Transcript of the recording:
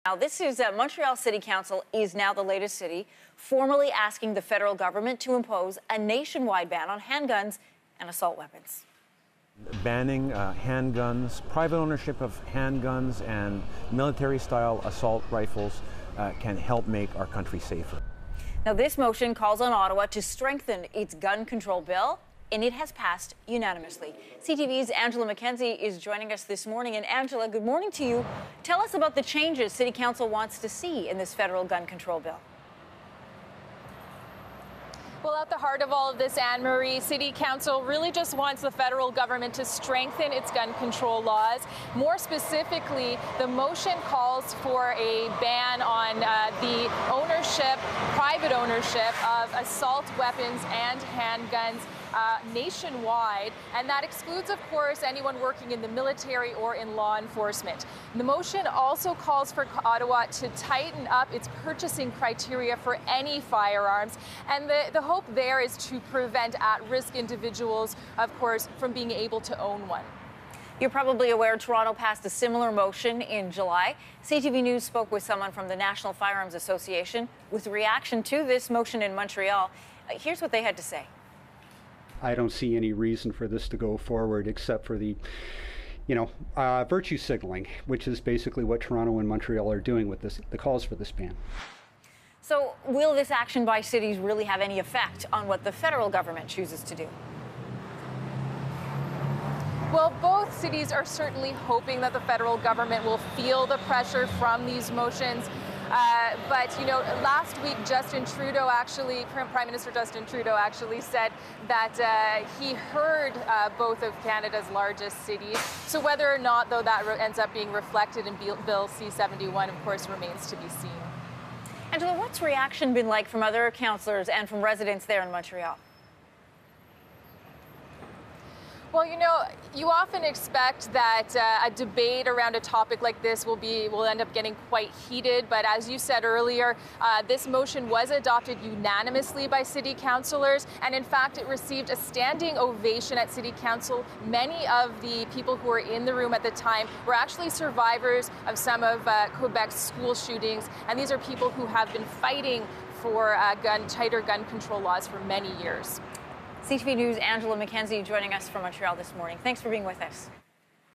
Now, this is Montreal City Council is now the latest city formally asking the federal government to impose a nationwide ban on handguns and assault weapons. Banning handguns, private ownership of handguns and military-style assault rifles can help make our country safer. Now, this motion calls on Ottawa to strengthen its gun control bill, and it has passed unanimously. CTV's Angela McKenzie is joining us this morning. And Angela, good morning to you. Tell us about the changes City Council wants to see in this federal gun control bill. Well, at the heart of all of this, Anne-Marie, City Council really just wants the federal government to strengthen its gun control laws. More specifically, the motion calls for a ban on the ownership, private ownership of assault weapons and handguns nationwide, and that excludes, of course, anyone working in the military or in law enforcement. The motion also calls for Ottawa to tighten up its purchasing criteria for any firearms, and the hope there is to prevent at-risk individuals, of course, from being able to own one. You're probably aware Toronto passed a similar motion in July. CTV News spoke with someone from the National Firearms Association with reaction to this motion in Montreal. Here's what they had to say. I don't see any reason for this to go forward except for the, virtue signaling, which is basically what Toronto and Montreal are doing with this, the calls for this ban. So will this action by cities really have any effect on what the federal government chooses to do? Well, both cities are certainly hoping that the federal government will feel the pressure from these motions. But last week, Prime Minister Justin Trudeau actually said that he heard both of Canada's largest cities. So whether or not, though, that ends up being reflected in Bill C-71, of course, remains to be seen. Angela, what's reaction been like from other councillors and from residents there in Montreal? Well, you often expect that a debate around a topic like this will end up getting quite heated. But as you said earlier, this motion was adopted unanimously by city councillors. And in fact, it received a standing ovation at city council. Many of the people who were in the room at the time were actually survivors of some of Quebec's school shootings. And these are people who have been fighting for tighter gun control laws for many years. CTV News' Angela McKenzie joining us from Montreal this morning. Thanks for being with us.